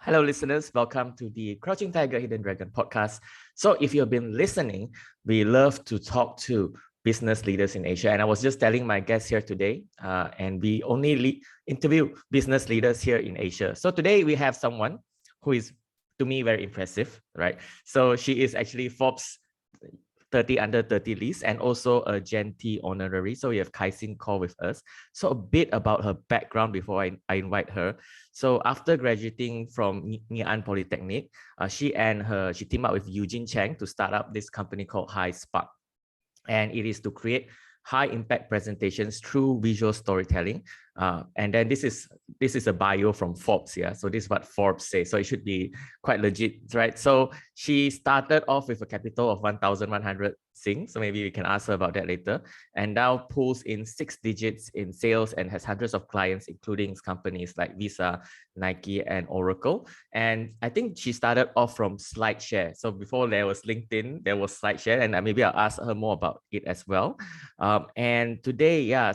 Hello, listeners. Welcome to the Crouching Tiger, Hidden Dragon podcast. So, if you've been listening, we love to talk to business leaders in Asia. And I was just telling my guests here today, and we only interview business leaders here in Asia. So, today we have someone who is, to me, very impressive, right? So, she is actually Forbes 30 under 30 list and also a Gen T honorary. So we have Kai-Sin Kaur with us. So a bit about her background before I invite her. So after graduating from Ngee Ann Polytechnic, she teamed up with Eugene Chang to start up this company called HighSpark. And it is to create high impact presentations through visual storytelling. And then this is a bio from Forbes. Yeah. So this is what Forbes says. So it should be quite legit, right? So she started off with a capital of 1,100 Sing. So maybe we can ask her about that later. And now pulls in 6 digits in sales and has hundreds of clients, including companies like Visa, Nike, and Oracle. And I think she started off from SlideShare. So before there was LinkedIn, there was SlideShare, and maybe I'll ask her more about it as well. And today, I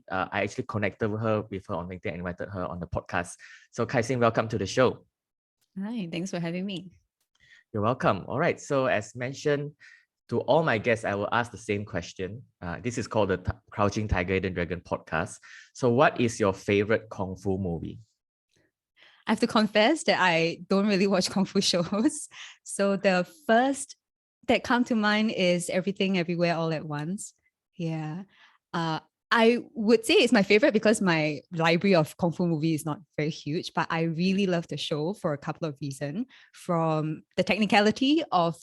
actually connected with her on LinkedIn and invited her on the podcast. So Kai-Sin, welcome to the show. Hi, thanks for having me. You're welcome. All right. So as mentioned, to all my guests, I will ask the same question. This is called the Crouching Tiger, Hidden Dragon podcast. So what is your favorite Kung Fu movie? I have to confess that I don't really watch Kung Fu shows. So the first that come to mind is Everything Everywhere All at Once. Yeah. I would say it's my favorite because my library of Kung Fu movies is not very huge, but I really love the show for a couple of reasons. From the technicality of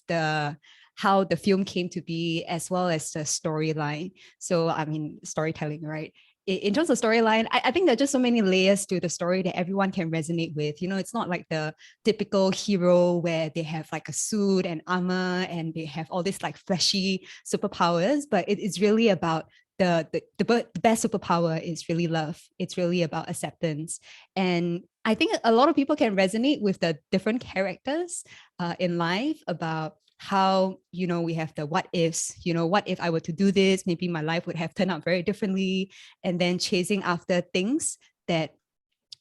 how the film came to be, as well as the storyline. So, I mean, storytelling, right? In terms of storyline, I think there are just so many layers to the story that everyone can resonate with. You know, it's not like the typical hero where they have like a suit and armor and they have all this like flashy superpowers, but it's really about the best superpower is really love. It's really about acceptance. And I think a lot of people can resonate with the different characters in life about how, we have the what ifs, what if I were to do this, maybe my life would have turned out very differently, and then chasing after things that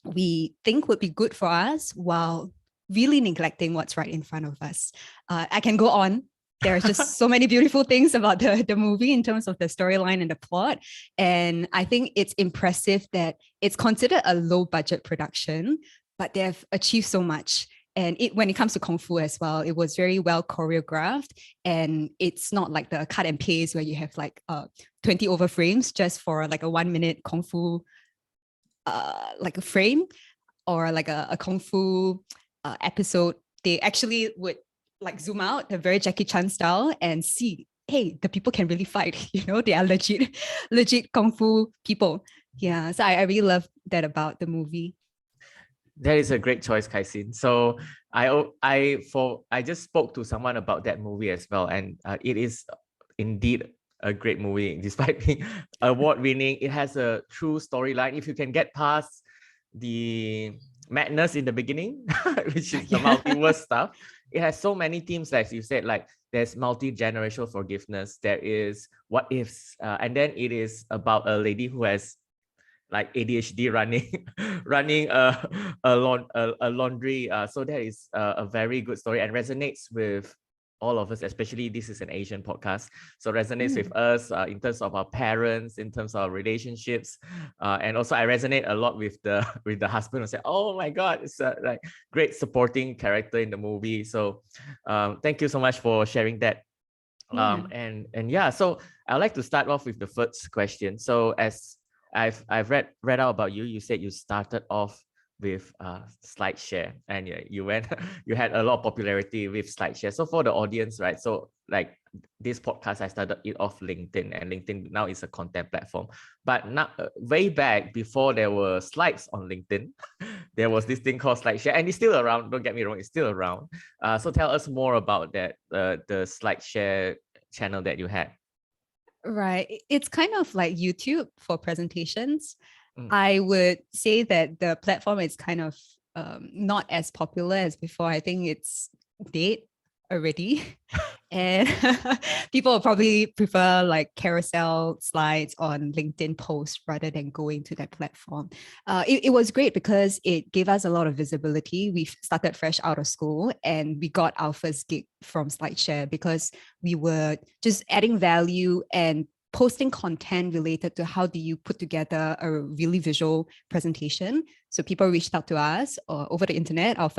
we think would be good for us while really neglecting what's right in front of us. I can go on. There's just so many beautiful things about the movie in terms of the storyline and the plot. And I think it's impressive that it's considered a low budget production, but they've achieved so much. And when it comes to Kung Fu as well, it was very well choreographed. And it's not like the cut and paste where you have like 20 over frames just for like a 1 minute Kung Fu, like a frame or like a Kung Fu episode. They actually would like zoom out, the very Jackie Chan style, and see, hey, the people can really fight. They are legit Kung Fu people. Yeah. So I really love that about the movie. That is a great choice, Kai-Sin. So I just spoke to someone about that movie as well, and it is indeed a great movie, despite being award-winning. It has a true storyline. If you can get past the madness in the beginning, which is the multiverse stuff, it has so many themes, like you said, like there's multi-generational forgiveness, there is what ifs, and then it is about a lady who has like ADHD running a laundry. So that is a very good story and resonates with all of us, especially this is an Asian podcast. So resonates with us in terms of our parents, in terms of our relationships. And also I resonate a lot with the husband who said, oh my God, it's a like great supporting character in the movie. So thank you so much for sharing that. So I'd like to start off with the first question. So as I've read out about you. You said you started off with SlideShare, and you had a lot of popularity with SlideShare. So for the audience, right? So like this podcast, I started it off LinkedIn, and LinkedIn now is a content platform. But now, way back before there were slides on LinkedIn, there was this thing called SlideShare, and it's still around. Don't get me wrong, it's still around. So tell us more about that, the SlideShare channel that you had. Right. It's kind of like YouTube for presentations. I would say that the platform is kind of not as popular as before. I think it's dead. already. And people will probably prefer like carousel slides on LinkedIn posts rather than going to that platform. It was great because it gave us a lot of visibility. We started fresh out of school and we got our first gig from SlideShare because we were just adding value and posting content related to how do you put together a really visual presentation. So people reached out to us over the internet. Our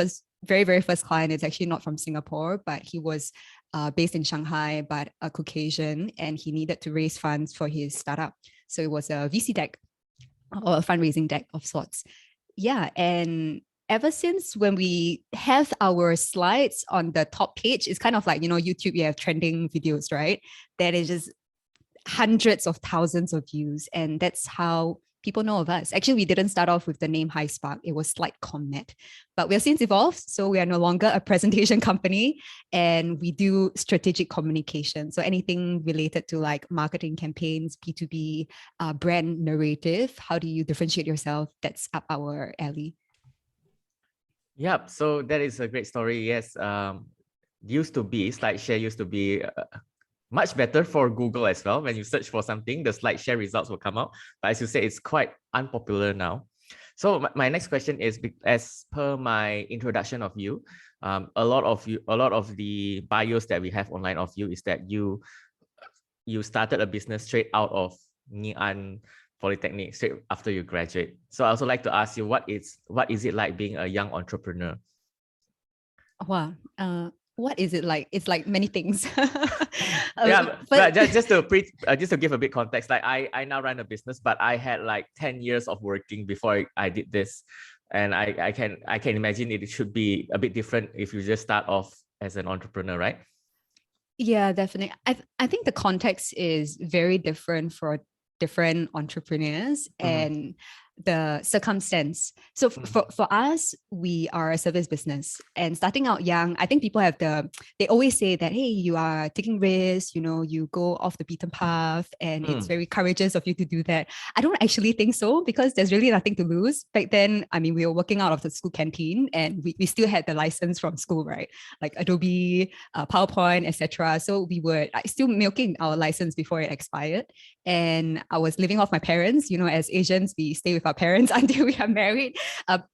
very first client is actually not from Singapore, but he was based in Shanghai, but a Caucasian, and he needed to raise funds for his startup. So it was a VC deck or a fundraising deck of sorts. Yeah, and ever since when we have our slides on the top page, it's kind of like, YouTube, you have trending videos, right? That is just hundreds of thousands of views. And that's how people know of us. Actually, we didn't start off with the name HighSpark. It was SlideComNet. But we have since evolved. So we are no longer a presentation company and we do strategic communication. So anything related to like marketing campaigns, B2B, brand narrative, how do you differentiate yourself? That's up our alley. Yep. So that is a great story. Yes. SlideShare used to be much better for Google as well. When you search for something, the SlideShare results will come out. But as you say, it's quite unpopular now. So my next question is, as per my introduction of you, a lot of the bios that we have online of you is that you started a business straight out of Ngee Ann Polytechnic, straight after you graduate. So I also like to ask you, what is it like being a young entrepreneur? Wow. What is it like? It's like many things. Yeah, but just to give a bit context, like I now run a business, but I had like 10 years of working before I did this, and I can imagine it should be a bit different if you just start off as an entrepreneur, right? Yeah, definitely. I think the context is very different for different entrepreneurs and the circumstance. So for us, we are a service business, and starting out young, I think people they always say that, hey, you are taking risks, you go off the beaten path, and it's very courageous of you to do that. I don't actually think so, because there's really nothing to lose. Back then, I mean, we were working out of the school canteen and we still had the license from school, right? Like Adobe, PowerPoint, etc. So we were still milking our license before it expired. And I was living off my parents. As Asians, we stay with our parents until we are married.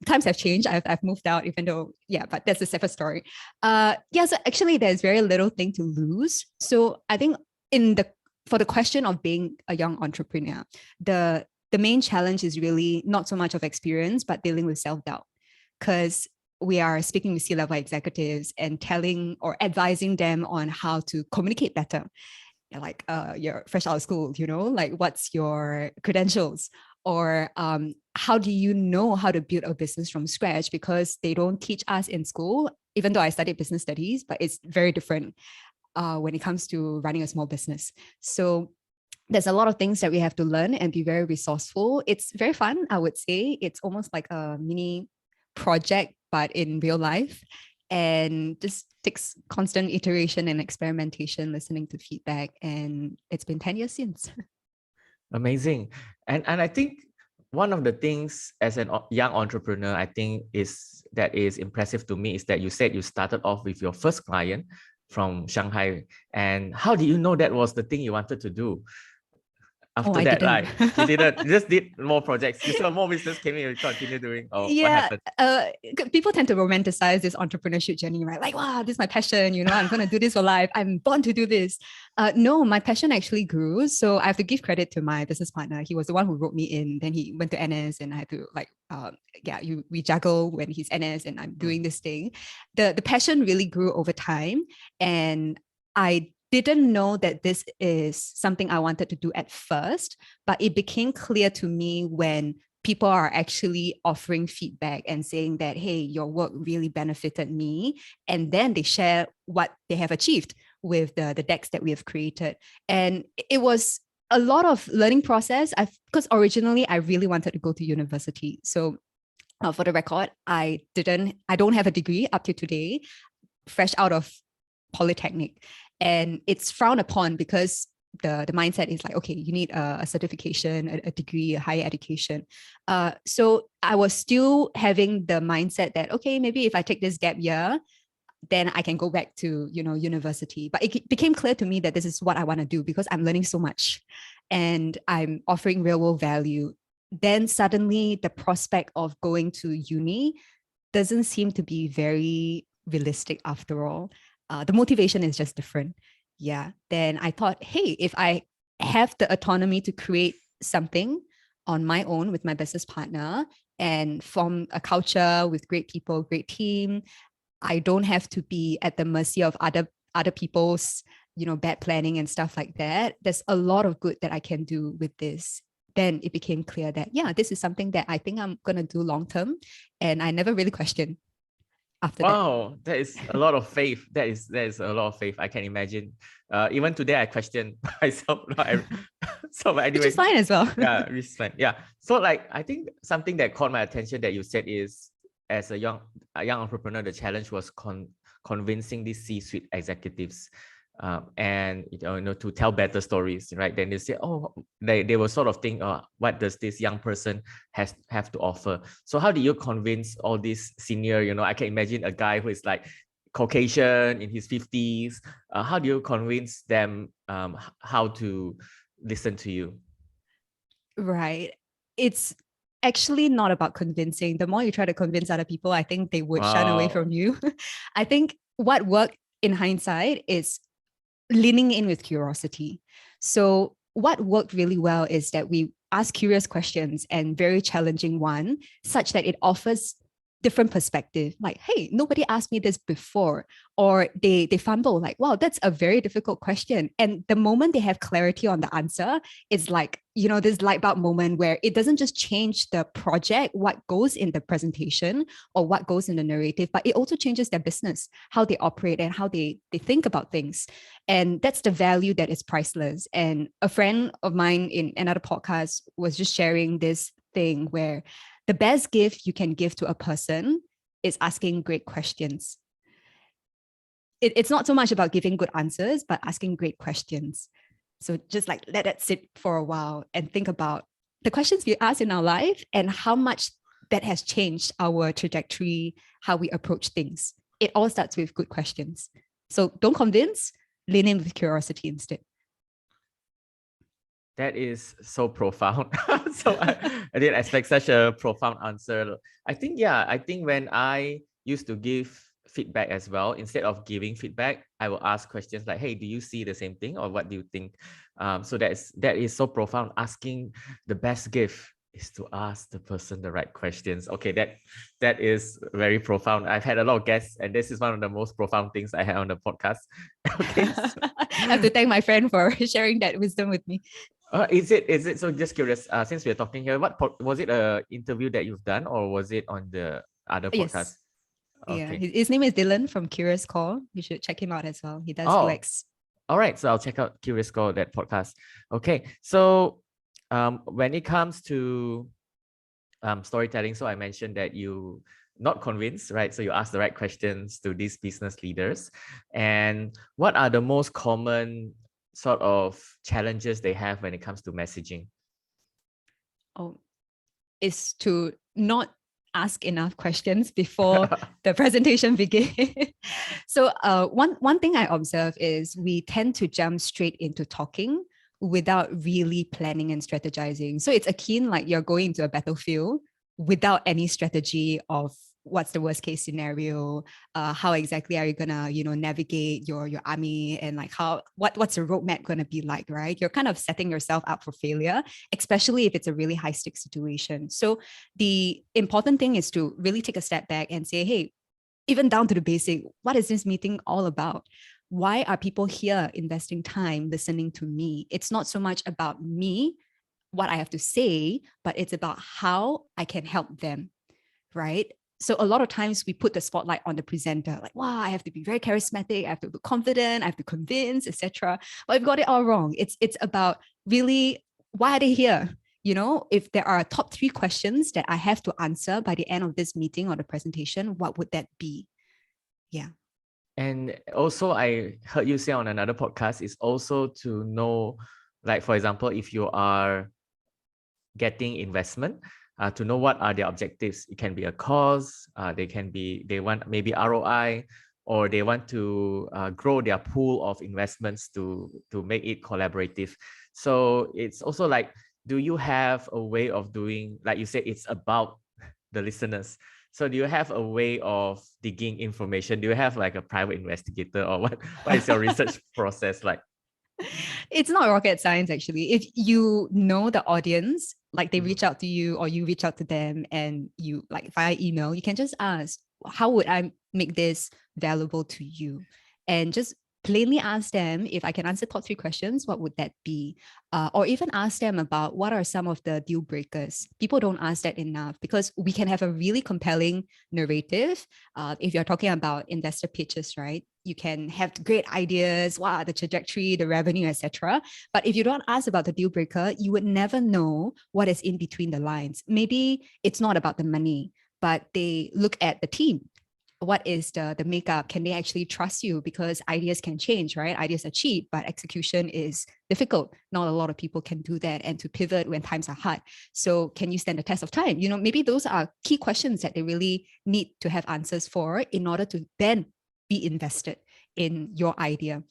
Times have changed. I've moved out, even though, but that's a separate story. So actually there's very little thing to lose. So I think for the question of being a young entrepreneur, the main challenge is really not so much of experience, but dealing with self-doubt. Because we are speaking with C-level executives and telling or advising them on how to communicate better. Like you're fresh out of school, like what's your credentials, or how do you know how to build a business from scratch? Because they don't teach us in school, even though I studied business studies, but it's very different when it comes to running a small business. So there's a lot of things that we have to learn and be very resourceful. It's very fun, I would say. It's almost like a mini project, but in real life. And just takes constant iteration and experimentation, listening to feedback. And it's been 10 years since. Amazing. And I think one of the things as a young entrepreneur, I think is impressive to me is that you said you started off with your first client from Shanghai. And how do you know that was the thing you wanted to do? After that, right? You just did more projects. You saw more business came in, you continue doing. Oh, yeah. What happened? People tend to romanticize this entrepreneurship journey, right? Like, wow, this is my passion. I'm going to do this for life. I'm born to do this. No, my passion actually grew. So I have to give credit to my business partner. He was the one who wrote me in. Then he went to NS, and I had to we juggle when he's NS and I'm doing this thing. The passion really grew over time, and I didn't know that this is something I wanted to do at first, but it became clear to me when people are actually offering feedback and saying that, hey, your work really benefited me. And then they share what they have achieved with the decks that we have created. And it was a lot of learning process. Because originally I really wanted to go to university. So for the record, I don't have a degree up to today, fresh out of Polytechnic. And it's frowned upon because the mindset is like, okay, you need a certification, a degree, a higher education. So I was still having the mindset that, okay, maybe if I take this gap year, then I can go back to, university. But it became clear to me that this is what I want to do because I'm learning so much and I'm offering real world value. Then suddenly the prospect of going to uni doesn't seem to be very realistic after all. The motivation is just different. Yeah. Then I thought, hey, if I have the autonomy to create something on my own with my business partner and form a culture with great people, great team, I don't have to be at the mercy of other people's, bad planning and stuff like that. There's a lot of good that I can do with this. Then it became clear that, yeah, this is something that I think I'm going to do long term. And I never really questioned after that. Wow, that is a lot of faith. That is a lot of faith. I can imagine. Even today, I question myself. So, but anyway, Which is fine as well. Yeah, which is fine. Yeah. So, like, I think something that caught my attention that you said is, as a young entrepreneur, the challenge was convincing these C-suite executives, and to tell better stories, right? Then they say, oh, they will sort of think, oh, what does this young person have to offer? So how do you convince all these senior, I can imagine a guy who is like Caucasian in his 50s. How do you convince them how to listen to you? Right. It's actually not about convincing. The more you try to convince other people, I think they would shun away from you. I think what worked in hindsight is leaning in with curiosity. So what worked really well is that we ask curious questions and very challenging one, such that it offers different perspective. Like, hey, nobody asked me this before. Or they fumble like, wow, that's a very difficult question. And the moment they have clarity on the answer, it's like, this light bulb moment where it doesn't just change the project, what goes in the presentation or what goes in the narrative, but it also changes their business, how they operate and how they think about things. And that's the value that is priceless. And a friend of mine in another podcast was just sharing this thing where the best gift you can give to a person is asking great questions. It's not so much about giving good answers, but asking great questions. So just like let that sit for a while and think about the questions we ask in our life and how much that has changed our trajectory, how we approach things. It all starts with good questions. So don't convince, lean in with curiosity instead. That is so profound. So I didn't expect such a profound answer. I think when I used to give feedback as well, instead of giving feedback, I will ask questions like, hey, do you see the same thing or what do you think? So that is so profound. Asking the best gift is to ask the person the right questions. Okay, that is very profound. I've had a lot of guests and this is one of the most profound things I had on the podcast. Okay. I have to thank my friend for sharing that wisdom with me. Is it so? Just curious, since we're talking here, was it a interview that you've done or was it on the other podcast? Yes. Okay. Yeah, his name is Dylan from Curious Call. You should check him out as well. He does UX. All right, so I'll check out Curious Call, that podcast. Okay, so when it comes to storytelling, so I mentioned that you not convinced, right? So you ask the right questions to these business leaders. And what are the most common sort of challenges they have when it comes to messaging? Oh, is to not ask enough questions before the presentation begins. So one thing I observe is we tend to jump straight into talking without really planning and strategizing. So it's akin like you're going into a battlefield without any strategy of what's the worst case scenario, how exactly are you gonna navigate your army, and like what's the roadmap gonna be like, right? You're kind of setting yourself up for failure, especially if it's a really high stakes situation. So the important thing is to really take a step back and say, hey, even down to the basic, what is this meeting all about? Why are people here investing time listening to me? It's not so much about me, what I have to say, but it's about how I can help them, right? So a lot of times we put the spotlight on the presenter, like, wow, I have to be very charismatic, I have to be confident, I have to convince, etc. But we've got it all wrong. It's about really, why are they here? If there are top 3 questions that I have to answer by the end of this meeting or the presentation, what would that be? Yeah. And also, I heard you say on another podcast, is also to know, like, for example, if you are getting investment, to know what are their objectives. It can be a cause, they want maybe ROI, or they want to grow their pool of investments to make it collaborative. So it's also like, do you have a way of doing, like you said, it's about the listeners. So do you have a way of digging information? Do you have like a private investigator, or what is your research process like? It's not rocket science, actually. If you know the audience, like they Mhm. reach out to you or you reach out to them, and you like via email, you can just ask, how would I make this valuable to you? And just plainly ask them, if I can answer top 3 questions, what would that be? Or even ask them about what are some of the deal breakers. People don't ask that enough, because we can have a really compelling narrative. If you're talking about investor pitches, right? You can have great ideas, wow, the trajectory, the revenue, etc. But if you don't ask about the deal breaker, you would never know what is in between the lines. Maybe it's not about the money, but they look at the team. What is the makeup? Can they actually trust you? Because ideas can change, right? Ideas are cheap, but execution is difficult. Not a lot of people can do that, and to pivot when times are hard. So can you stand the test of time? Maybe those are key questions that they really need to have answers for in order to then be invested in your idea.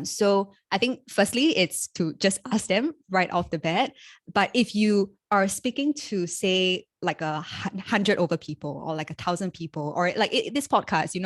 So I think firstly, it's to just ask them right off the bat. But if you are speaking to, say, like 100 over people, or like 1,000 people, or like this podcast, you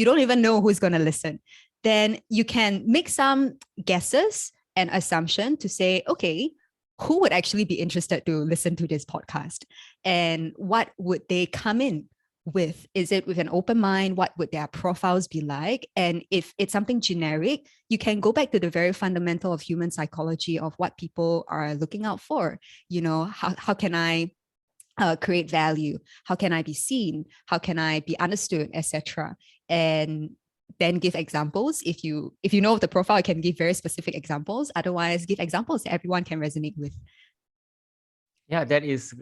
don't even know who's going to listen, then you can make some guesses and assumption to say, okay, who would actually be interested to listen to this podcast, and what would they come in with? Is it with an open mind? What would their profiles be like? And if it's something generic, you can go back to the very fundamental of human psychology, of what people are looking out for. How can I create value? How can I be seen? How can I be understood, etc.? And then give examples. If you know the profile, you can give very specific examples. Otherwise, give examples that everyone can resonate with. Yeah, that is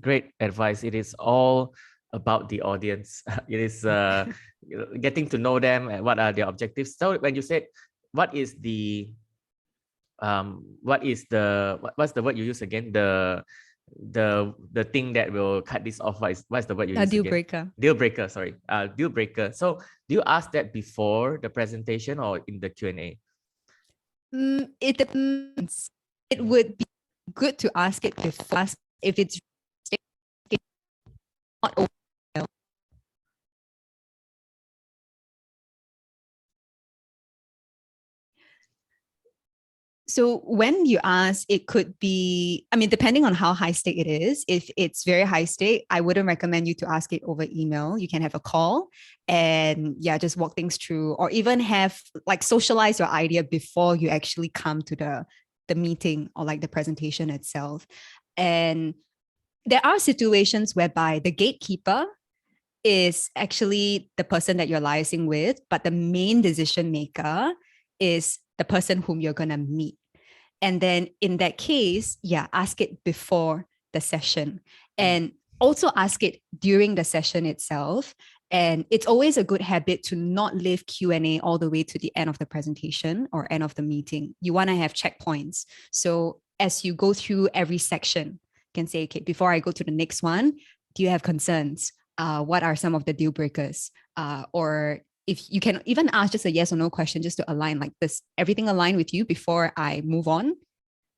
great advice. It is all about the audience. It is getting to know them and what are their objectives. So when you said, what's the word you use again? The thing that will cut this off. What's the word you use Deal again? breaker. Deal breaker. Sorry. Deal breaker. So do you ask that before the presentation or in the Q&A? It depends. It would be good to ask it before, if it's not open. So when you ask, it could be, depending on how high stake it is. If it's very high stake, I wouldn't recommend you to ask it over email. You can have a call and just walk things through, or even have like socialize your idea before you actually come to the meeting or like the presentation itself. And there are situations whereby the gatekeeper is actually the person that you're liaising with, but the main decision maker is the person whom you're going to meet. And then in that case, ask it before the session, and also ask it during the session itself. And it's always a good habit to not leave Q&A all the way to the end of the presentation or end of the meeting. You want to have checkpoints. So as you go through every section, you can say, okay, before I go to the next one, do you have concerns? What are some of the deal breakers? Or if you can even ask just a yes or no question, just to align, like, this everything align with you before I move on?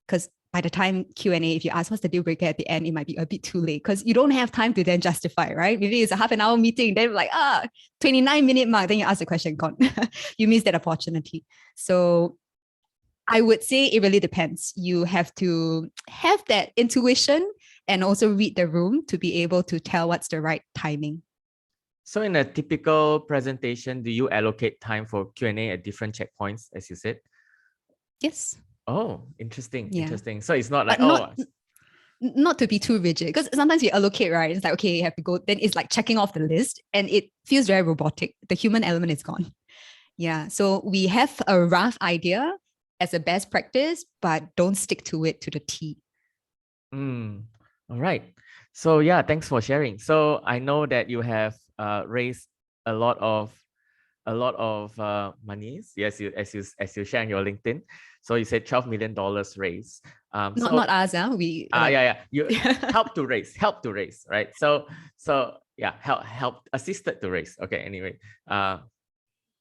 Because by the time Q&A, if you ask what's the deal breaker at the end, it might be a bit too late, because you don't have time to then justify, right? Maybe it's a half an hour meeting, then like 29-minute mark, then you ask the question, gone. You miss that opportunity. So I would say it really depends. You have to have that intuition and also read the room to be able to tell what's the right timing. So in a typical presentation, do you allocate time for Q&A at different checkpoints, as you said? Yes. Oh, interesting. Yeah. Interesting. So it's not like, not to be too rigid, because sometimes you allocate, right? It's like, okay, you have to go. Then it's like checking off the list, and it feels very robotic. The human element is gone. Yeah. So we have a rough idea as a best practice, but don't stick to it to the T. All right. So yeah, thanks for sharing. So I know that you have raised a lot of monies. Yes, as you share on your LinkedIn. So you said $12 million raised. Not us, we You help to raise, right? So yeah, help assisted to raise. Okay, anyway,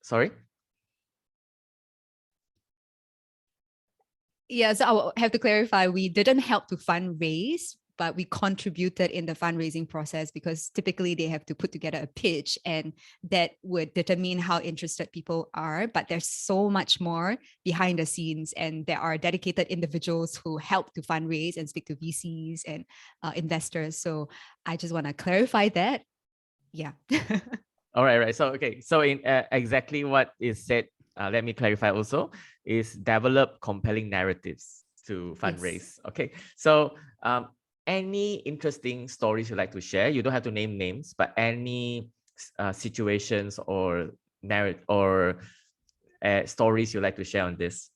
sorry. Yeah, so I will have to clarify, we didn't help to fundraise, but we contributed in the fundraising process because typically they have to put together a pitch and that would determine how interested people are. But there's so much more behind the scenes, and there are dedicated individuals who help to fundraise and speak to VCs and investors. So I just want to clarify that. Yeah. All right, right. So, okay. So in exactly what is said, let me clarify also, is develop compelling narratives to fundraise. Yes. Okay. So any interesting stories you'd like to share? You don't have to name names, but any situations or narrative or stories you'd like to share on this?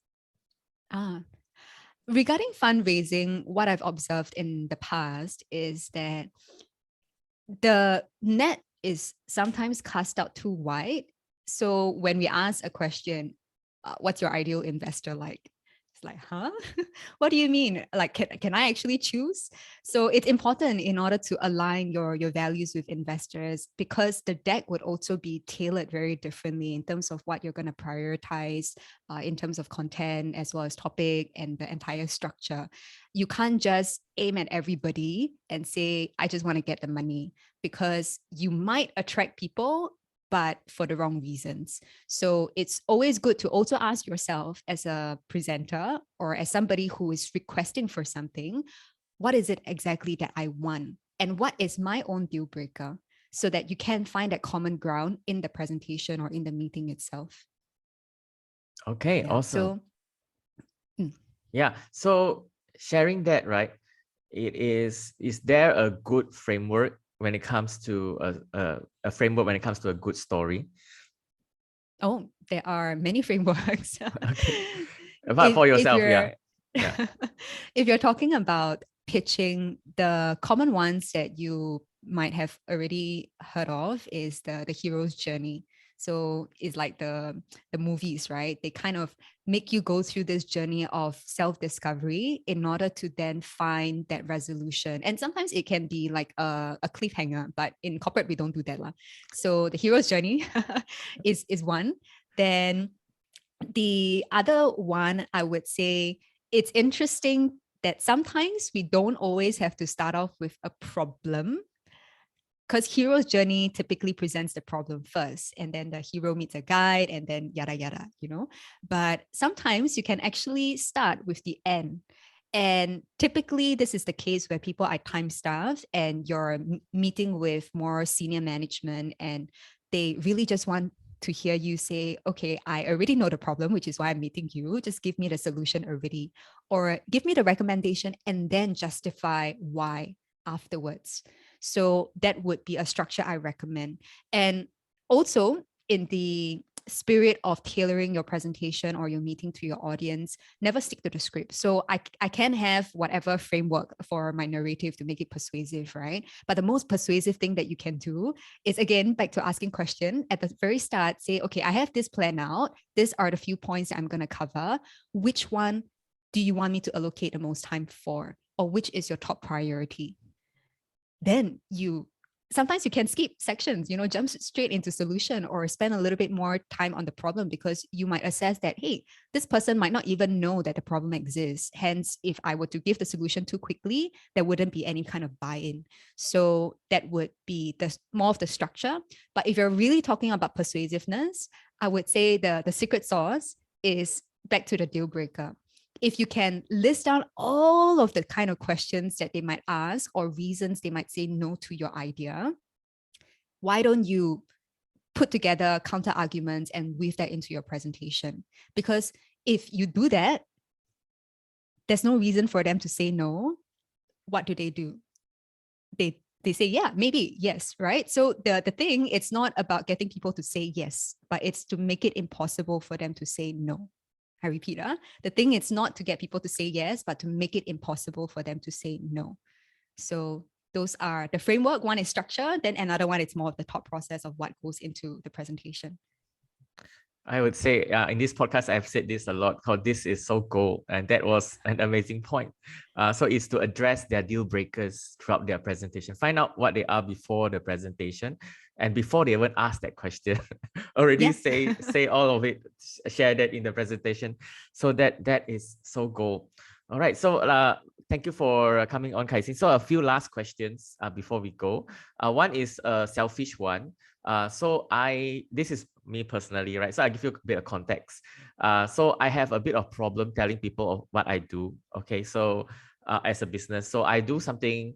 Regarding fundraising, what I've observed in the past is that the net is sometimes cast out too wide. So when we ask a question, what's your ideal investor like? It's like, huh? What do you mean? Like, can I actually choose? So it's important in order to align your values with investors, because the deck would also be tailored very differently in terms of what you're going to prioritize, in terms of content as well as topic and the entire structure. You can't just aim at everybody and say, I just want to get the money, because you might attract people, but for the wrong reasons. So it's always good to also ask yourself as a presenter or as somebody who is requesting for something, what is it exactly that I want? And what is my own deal breaker? So that you can find that common ground in the presentation or in the meeting itself. Okay, Yeah, awesome. So, yeah, so sharing that, right? Is there a good framework when it comes to a framework when it comes to a good story? Oh, there are many frameworks. Okay. But for yourself, yeah. If you're talking about pitching, the common ones that you might have already heard of is the hero's journey. So it's like the movies, right? They kind of make you go through this journey of self-discovery in order to then find that resolution. And sometimes it can be like a cliffhanger, but in corporate, we don't do that. So the hero's journey is one. Then the other one, I would say, it's interesting that sometimes we don't always have to start off with a problem, because hero's journey typically presents the problem first, and then the hero meets a guide, and then yada yada, but sometimes you can actually start with the end. And typically this is the case where people are time staffed and you're meeting with more senior management, and they really just want to hear you say, okay, I already know the problem, which is why I'm meeting you. Just give me the solution already, or give me the recommendation and then justify why afterwards. So that would be a structure I recommend. And also, in the spirit of tailoring your presentation or your meeting to your audience, never stick to the script. So I can have whatever framework for my narrative to make it persuasive, right? But the most persuasive thing that you can do is, again, back to asking question at the very start, say, okay, I have this plan out. These are the few points that I'm going to cover. Which one do you want me to allocate the most time for? Or which is your top priority? Then sometimes you can skip sections, jump straight into solution, or spend a little bit more time on the problem, because you might assess that, hey, this person might not even know that the problem exists. Hence, if I were to give the solution too quickly, there wouldn't be any kind of buy-in. So that would be more of the structure. But if you're really talking about persuasiveness, I would say the secret sauce is back to the deal breaker. If you can list down all of the kind of questions that they might ask or reasons they might say no to your idea, why don't you put together counter arguments and weave that into your presentation? Because if you do that, there's no reason for them to say no. What do? They say, yeah, maybe, yes, right? So the thing, it's not about getting people to say yes, but it's to make it impossible for them to say no. I repeat, the thing is not to get people to say yes, but to make it impossible for them to say no. So those are the framework. One is structure, then another one is more of the thought process of what goes into the presentation. I would say in this podcast, I've said this a lot called this is so gold. And that was an amazing point. So it's to address their deal breakers throughout their presentation. Find out what they are before the presentation. And before they even ask that question, already say all of it, share that in the presentation. So that is so gold. All right. So thank you for coming on, Kai-Sin. So a few last questions before we go. One is a selfish one. So this is me personally, right? So I give you a bit of context. So I have a bit of problem telling people of what I do. Okay, so as a business, so I do something.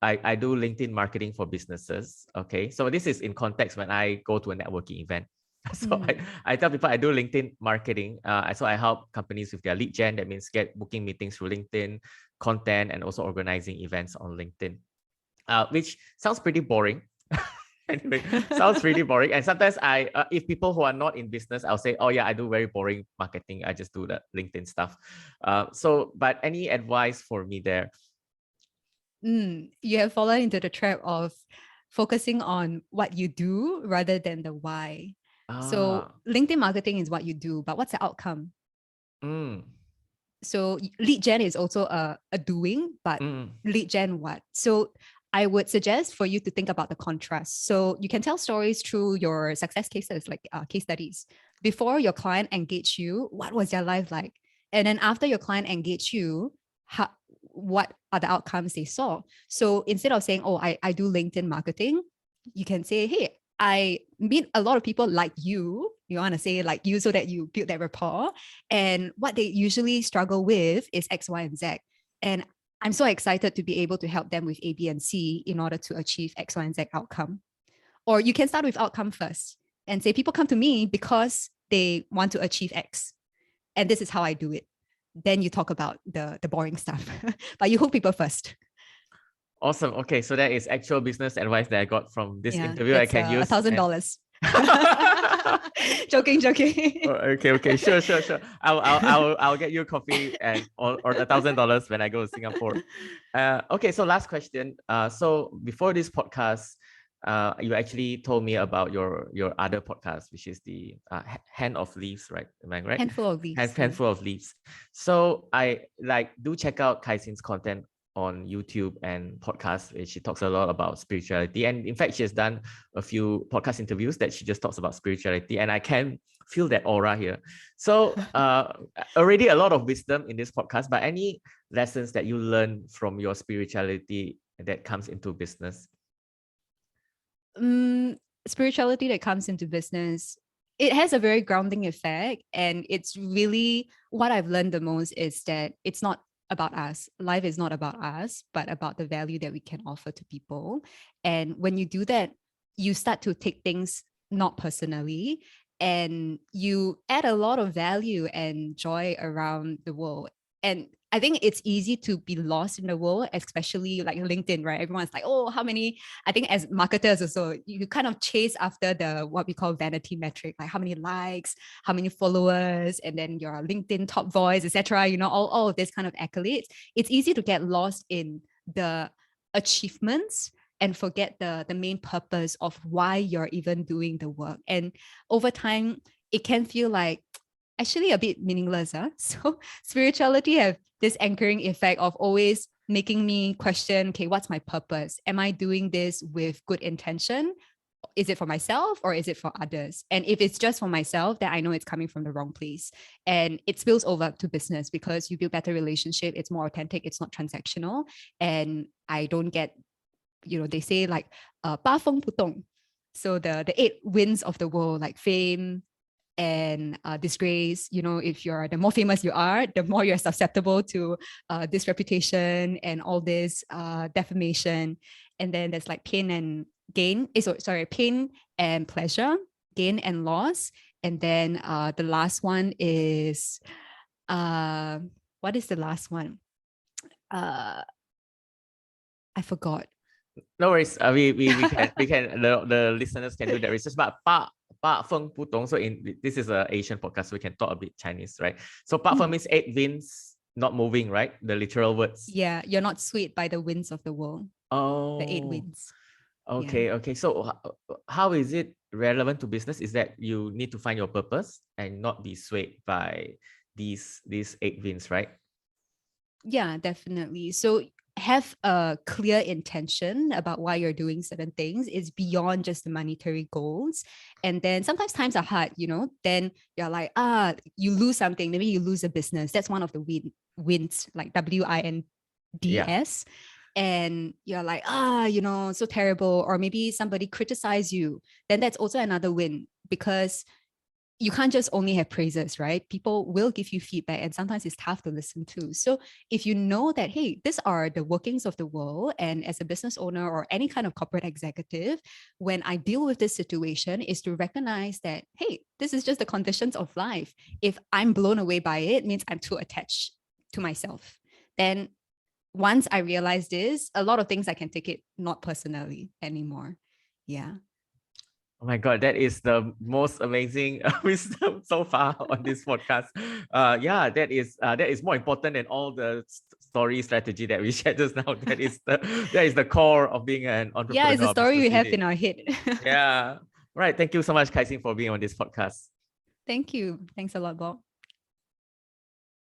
I do LinkedIn marketing for businesses. Okay, so this is in context when I go to a networking event. So I tell people I do LinkedIn marketing. So I help companies with their lead gen. That means booking meetings through LinkedIn, content, and also organizing events on LinkedIn. Which sounds pretty boring. Anyway, sounds really boring. And sometimes if people who are not in business, I'll say, oh yeah, I do very boring marketing. I just do the LinkedIn stuff. But any advice for me there? You have fallen into the trap of focusing on what you do rather than the why. So LinkedIn marketing is what you do, but what's the outcome? So lead gen is also a doing, but lead gen what? So I would suggest for you to think about the contrast. So you can tell stories through your success cases, like case studies. Before your client engaged you, what was their life like? And then after your client engaged you, what are the outcomes they saw? So instead of saying, oh, I do LinkedIn marketing, you can say, hey, I meet a lot of people like you. You want to say like you so that you build that rapport. And what they usually struggle with is X, Y, and Z. And I'm so excited to be able to help them with A, B, and C in order to achieve X, Y, and Z outcome. Or you can start with outcome first and say, people come to me because they want to achieve X. And this is how I do it. Then you talk about the boring stuff, but you hook people first. Awesome. Okay, so that is actual business advice that I got from this interview. I can use $1,000. Joking. Okay, sure. I'll get you a coffee or $1,000 when I go to Singapore. Okay, so last question. So before this podcast, you actually told me about your other podcast, which is the Hand of Leaves, right? Am I right? Handful of Leaves. Handful of Leaves. So I do check out Kai-Sin's content on YouTube and podcasts. She talks a lot about spirituality. And in fact, she has done a few podcast interviews that she just talks about spirituality. And I can feel that aura here. So already a lot of wisdom in this podcast, but any lessons that you learn from your spirituality that comes into business? Spirituality that comes into business, it has a very grounding effect. And it's really what I've learned the most is that it's not about us. Life is not about us, but about the value that we can offer to people. And when you do that, you start to take things not personally, and you add a lot of value and joy around the world. And I think it's easy to be lost in the world, especially like LinkedIn, right? Everyone's like, oh, how many, I think as marketers also, you kind of chase after the, what we call vanity metric, like how many likes, how many followers, and then your LinkedIn top voice, etc. You know, all of this kind of accolades. It's easy to get lost in the achievements and forget the main purpose of why you're even doing the work. And over time, it can feel like actually a bit meaningless. So spirituality have this anchoring effect of always making me question, okay, what's my purpose? Am I doing this with good intention? Is it for myself or is it for others? And if it's just for myself, then I know it's coming from the wrong place. And it spills over to business because you build better relationship. It's more authentic. It's not transactional. And I don't get, they say like, 八风不动. So the 8 winds of the world, like fame, and disgrace, if you're the more famous you are, the more you're susceptible to disreputation and all this defamation. And then there's like pain and gain, pain and pleasure, gain and loss. And then the last one is, what is the last one? I forgot. No worries. We can the listeners can do that research. But 八风不动. So this is an Asian podcast, so we can talk a bit Chinese, right? So 八风 means 8 winds not moving, right? The literal words. Yeah, you're not swayed by the winds of the world. Oh, the 8 winds. Okay, okay. So how is it relevant to business? Is that you need to find your purpose and not be swayed by these eight wins, right? Yeah, definitely. So have a clear intention about why you're doing certain things. It's beyond just the monetary goals. And then sometimes times are hard, then you're like, you lose something. Maybe you lose a business. That's one of the wins, like Yeah. WINDS. And you're like, so terrible. Or maybe somebody criticize you. Then that's also another win, because you can't just only have praises, right? People will give you feedback, and sometimes it's tough to listen to. So if you know that, hey, these are the workings of the world, and as a business owner or any kind of corporate executive, when I deal with this situation, is to recognize that, hey, this is just the conditions of life. If I'm blown away by it, means I'm too attached to myself. Then once I realize this, a lot of things I can take it not personally anymore. Yeah. Oh my God, that is the most amazing wisdom so far on this podcast. Yeah, that is more important than all the story strategy that we shared just now. That is the core of being an Yeah, it's entrepreneur a or story business we have leader. in our head. Yeah. Right. Thank you so much, Kai-Sing, for being on this podcast. Thank you. Thanks a lot, Bob.